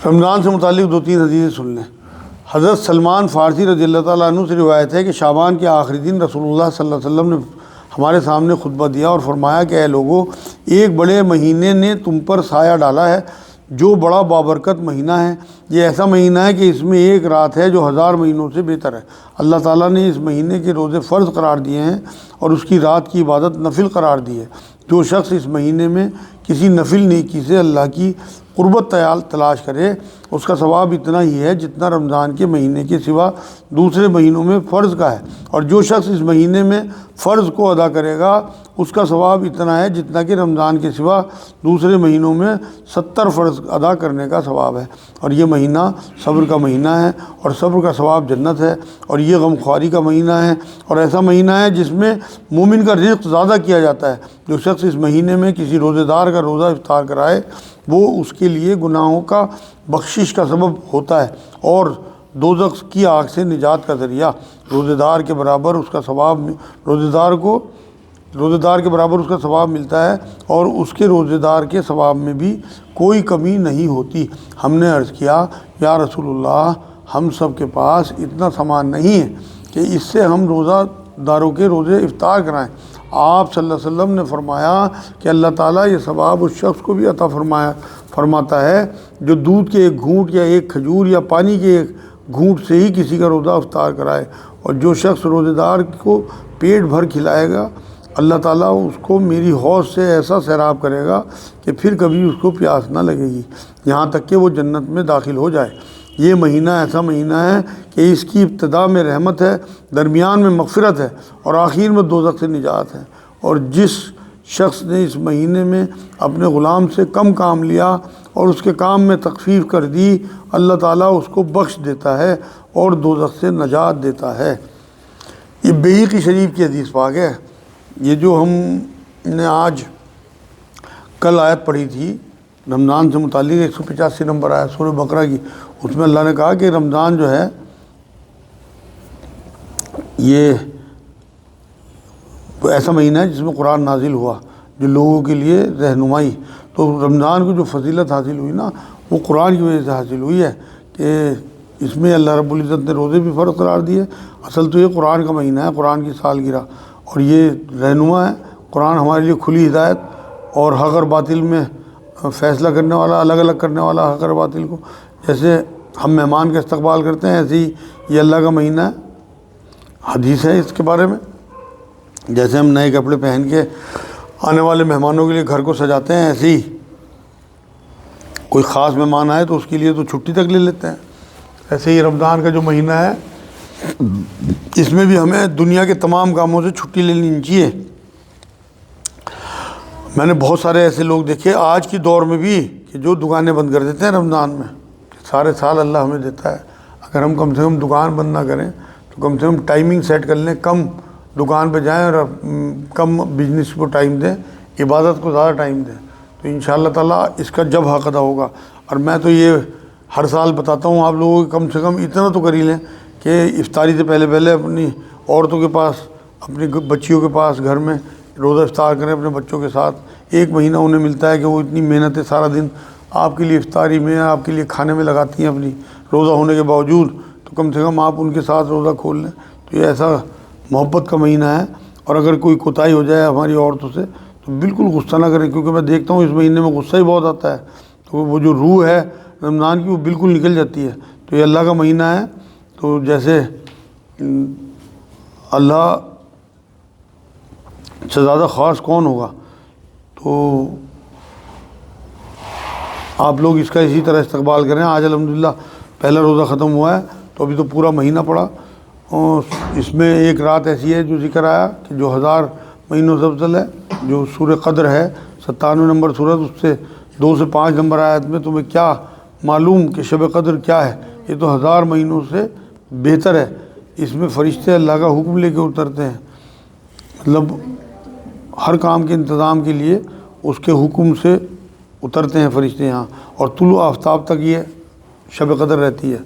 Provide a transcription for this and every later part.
رمضان سے متعلق 2-3 حدیثیں سن لیں۔ حضرت سلمان فارسی رضی اللہ تعالیٰ عنہ سے روایت ہے کہ شعبان کے آخری دن رسول اللہ صلی اللہ علیہ وسلم نے ہمارے سامنے خطبہ دیا اور فرمایا کہ اے لوگو، ایک بڑے مہینے نے تم پر سایہ ڈالا ہے جو بڑا بابرکت مہینہ ہے۔ یہ ایسا مہینہ ہے کہ اس میں ایک رات ہے جو 1000 مہینوں سے بہتر ہے۔ اللہ تعالیٰ نے اس مہینے کے روزے فرض قرار دیے ہیں اور اس کی رات کی عبادت نفل قرار دی ہے۔ جو شخص اس مہینے میں کسی نفل نیکی سے اللہ کی قربت تلاش کرے، اس کا ثواب اتنا ہی ہے جتنا رمضان کے مہینے کے سوا دوسرے مہینوں میں فرض کا ہے، اور جو شخص اس مہینے میں فرض کو ادا کرے گا اس کا ثواب اتنا ہے جتنا کہ رمضان کے سوا دوسرے مہینوں میں 70 فرض ادا کرنے کا ثواب ہے۔ اور یہ مہینہ صبر کا مہینہ ہے اور صبر کا ثواب جنت ہے، اور یہ غمخواری کا مہینہ ہے اور ایسا مہینہ ہے جس میں مومن کا رزق زیادہ کیا جاتا ہے۔ جو شخص اس مہینے میں کسی روزے دار کا روزہ افطار کرائے وہ اس کے لیے گناہوں کا بخشش کا سبب ہوتا ہے اور دوزخ کی آگ سے نجات کا ذریعہ۔ روزے دار کے برابر اس کا ثواب روزے دار کے برابر اس کا ثواب ملتا ہے اور اس کے روزے دار کے ثواب میں بھی کوئی کمی نہیں ہوتی۔ ہم نے عرض کیا یا رسول اللہ، ہم سب کے پاس اتنا سامان نہیں ہے کہ اس سے ہم روزہ داروں کے روزے افطار کرائیں۔ آپ صلی اللہ علیہ وسلم نے فرمایا کہ اللہ تعالیٰ یہ ثواب اس شخص کو بھی عطا فرماتا ہے جو دودھ کے ایک گھونٹ یا ایک کھجور یا پانی کے ایک گھونٹ سے ہی کسی کا روزہ افطار کرائے، اور جو شخص روزے دار کو پیٹ بھر کھلائے گا اللہ تعالیٰ اس کو میری حوض سے ایسا سیراب کرے گا کہ پھر کبھی اس کو پیاس نہ لگے گی یہاں تک کہ وہ جنت میں داخل ہو جائے۔ یہ مہینہ ایسا مہینہ ہے کہ اس کی ابتدا میں رحمت ہے، درمیان میں مغفرت ہے اور آخر میں دوزخ سے نجات ہے۔ اور جس شخص نے اس مہینے میں اپنے غلام سے کم کام لیا اور اس کے کام میں تخفیف کر دی، اللہ تعالیٰ اس کو بخش دیتا ہے اور دوزخ سے نجات دیتا ہے۔ یہ بحقی شریف کی حدیث پاک ہے۔ یہ جو ہم نے آج کل آیت پڑھی تھی رمضان سے متعلق 185 نمبر آیت سورہ بقرہ کی، اس میں اللہ نے کہا کہ رمضان جو ہے یہ ایسا مہینہ ہے جس میں قرآن نازل ہوا جو لوگوں کے لیے رہنمائی۔ تو رمضان کو جو فضیلت حاصل ہوئی نا وہ قرآن کی وجہ سے حاصل ہوئی ہے کہ اس میں اللہ رب العزت نے روزے بھی فرض قرار دیے۔ اصل تو یہ قرآن کا مہینہ ہے، قرآن کی سالگرہ، اور یہ رہنما ہے۔ قرآن ہمارے لیے کھلی ہدایت اور حق اور باطل میں فیصلہ کرنے والا، الگ الگ کرنے والا حق اور باطل کو۔ جیسے ہم مہمان کا استقبال کرتے ہیں ایسے ہی یہ اللہ کا مہینہ ہے۔ حدیث ہے اس کے بارے میں، جیسے ہم نئے کپڑے پہن کے آنے والے مہمانوں کے لیے گھر کو سجاتے ہیں، ایسے ہی کوئی خاص مہمان آئے تو اس کے لیے تو چھٹی تک لے لیتے ہیں۔ ایسے ہی رمضان کا جو مہینہ ہے اس میں بھی ہمیں دنیا کے تمام کاموں سے چھٹی لے لینی چاہیے۔ میں نے بہت سارے ایسے لوگ دیکھے آج کی دور میں بھی کہ جو دکانیں بند کر دیتے ہیں رمضان میں۔ سارے سال اللہ ہمیں دیتا ہے، اگر ہم کم سے کم دکان بند نہ کریں تو کم سے کم ٹائمنگ سیٹ کر لیں، کم دکان پہ جائیں اور کم بزنس کو ٹائم دیں، عبادت کو زیادہ ٹائم دیں، تو انشاءاللہ تعالیٰ اس کا جب حق ادا ہوگا۔ اور میں تو یہ ہر سال بتاتا ہوں آپ لوگوں کو، کم سے کم اتنا تو کر ہی لیں کہ افطاری سے پہلے اپنی عورتوں کے پاس، اپنی بچیوں کے پاس گھر میں روزہ افطار کریں اپنے بچوں کے ساتھ۔ ایک مہینہ انہیں ملتا ہے کہ وہ اتنی محنتیں سارا دن آپ کے لیے افطاری میں، آپ کے لیے کھانے میں لگاتی ہیں اپنی روزہ ہونے کے باوجود، تو کم سے کم آپ ان کے ساتھ روزہ کھول لیں۔ تو یہ ایسا محبت کا مہینہ ہے، اور اگر کوئی کوتاہی ہو جائے ہماری عورتوں سے تو بالکل غصہ نہ کریں، کیونکہ میں دیکھتا ہوں اس مہینے میں غصہ ہی بہت آتا ہے، تو وہ جو روح ہے رمضان کی وہ بالکل نکل جاتی ہے۔ تو یہ اللہ کا مہینہ ہے، تو جیسے اللہ سے زیادہ خاص کون ہوگا، تو آپ لوگ اس کا اسی طرح استقبال کریں۔ آج الحمدللہ پہلا روزہ ختم ہوا ہے تو ابھی تو پورا مہینہ پڑا، اور اس میں ایک رات ایسی ہے جو ذکر آیا کہ جو 1000 مہینوں سے افضل ہے، جو سورہ قدر ہے 97 نمبر سورت، اس سے 2 سے 5 نمبر آیت میں تمہیں کیا معلوم کہ شب قدر کیا ہے، یہ تو 1000 مہینوں سے بہتر ہے۔ اس میں فرشتے اللہ کا حکم لے کے اترتے ہیں، مطلب ہر کام کے انتظام کے لیے اس کے حکم سے اترتے ہیں فرشتے یہاں، اور طلوع آفتاب تک یہ شب قدر رہتی ہے۔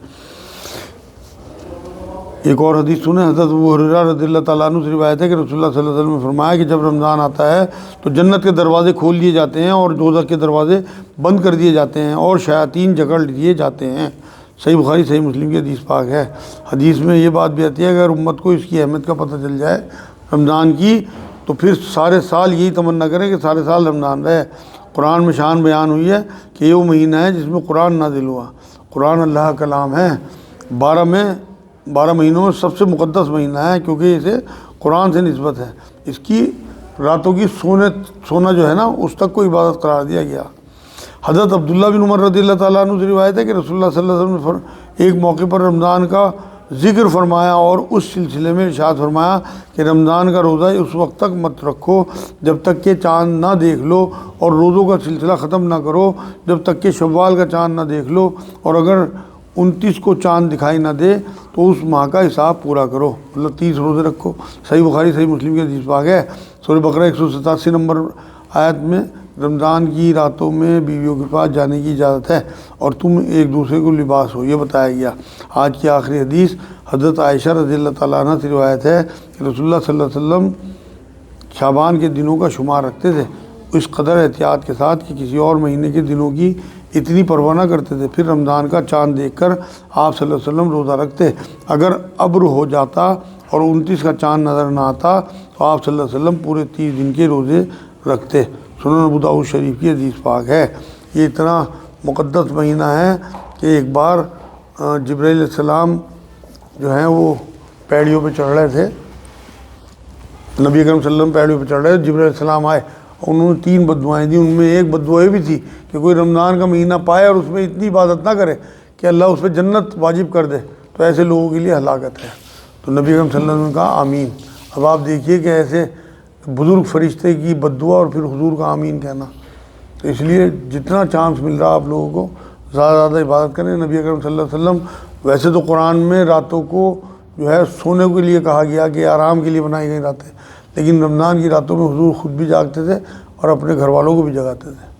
ایک اور حدیث سنیں، حضرت ابو ہریرہ رضی اللہ تعالیٰ عنہ سے روایت ہے کہ رسول اللہ صلی اللہ علیہ وسلم نے فرمایا کہ جب رمضان آتا ہے تو جنت کے دروازے کھول دیے جاتے ہیں اور دوزخ کے دروازے بند کر دیے جاتے ہیں اور شیاطین جکڑ لیے جاتے ہیں۔ صحیح بخاری صحیح مسلم کی حدیث پاک ہے۔ حدیث میں یہ بات بھی آتی ہے اگر امت کو اس کی اہمیت کا پتہ چل جائے رمضان کی تو پھر سارے سال یہی تمنا کریں کہ سارے سال رمضان رہے۔ قرآن میں شان بیان ہوئی ہے کہ یہ وہ مہینہ ہے جس میں قرآن نازل ہوا۔ قرآن اللہ کا کلام ہے، 12 مہینوں میں سب سے مقدس مہینہ ہے کیونکہ اسے قرآن سے نسبت ہے۔ اس کی راتوں کی سونا جو ہے نا اس تک کو عبادت قرار دیا گیا۔ حضرت عبداللہ بن عمر رضی اللہ تعالیٰ عنہ سے روایت ہے کہ رسول اللہ صلی اللہ علیہ وسلم نے ایک موقع پر رمضان کا ذکر فرمایا اور اس سلسلے میں ارشاد فرمایا کہ رمضان کا روزہ اس وقت تک مت رکھو جب تک کہ چاند نہ دیکھ لو، اور روزوں کا سلسلہ ختم نہ کرو جب تک کہ شوال کا چاند نہ دیکھ لو، اور اگر 29 کو چاند دکھائی نہ دے تو اس ماہ کا حساب پورا کرو، مطلب 30 روزے رکھو۔ صحیح بخاری صحیح مسلم کی حدیث پاک ہے۔ سورہ بقرہ 187 نمبر آیت میں رمضان کی راتوں میں بیویوں کے پاس جانے کی اجازت ہے اور تم ایک دوسرے کو لباس ہو، یہ بتایا گیا۔ آج کی آخری حدیث حضرت عائشہ رضی اللہ تعالیٰ عنہ سے روایت ہے کہ رسول اللہ صلی اللہ علیہ وسلم شعبان کے دنوں کا شمار رکھتے تھے اس قدر احتیاط کے ساتھ کہ کسی اور مہینے کے دنوں کی اتنی پرواہ نہ کرتے تھے۔ پھر رمضان کا چاند دیکھ کر آپ صلی اللہ علیہ وسلم روزہ رکھتے، اگر ابر ہو جاتا اور 29 کا چاند نظر نہ آتا تو آپ صلی اللہ علیہ وسلم پورے 30 دن کے روزے رکھتے۔ سنن ابو داؤد شریف کی حدیث پاک ہے۔ یہ اتنا مقدس مہینہ ہے کہ ایک بار جبرائیل علیہ السلام جو ہیں وہ پیڑیوں پہ چڑھ رہے تھے، نبی اکرم صلی اللہ علیہ وسلم پیڑیوں پہ چڑھ رہے تھے، جبرائیل علیہ السلام آئے، انہوں نے 3 بددعائیں دی۔ ان میں ایک بددعا یہ بھی تھی کہ کوئی رمضان کا مہینہ پائے اور اس میں اتنی عبادت نہ کرے کہ اللہ اس پہ جنت واجب کر دے تو ایسے لوگوں کے لیے ہلاکت ہے۔ تو نبی اکرم صلی اللہ علیہ وسلم نے کہا آمین۔ اب آپ دیکھیے کہ ایسے بزرگ فرشتے کی بددعا اور پھر حضور کا آمین کہنا، تو اس لیے جتنا چانس مل رہا آپ لوگوں کو زیادہ زیادہ عبادت کریں۔ نبی اکرم صلی اللہ علیہ وسلم ویسے تو قرآن میں راتوں کو جو ہے سونے کے لیے کہا گیا کہ آرام کے لیے بنائی گئی راتیں، لیکن رمضان کی راتوں میں حضور خود بھی جاگتے تھے اور اپنے گھر والوں کو بھی جگاتے تھے۔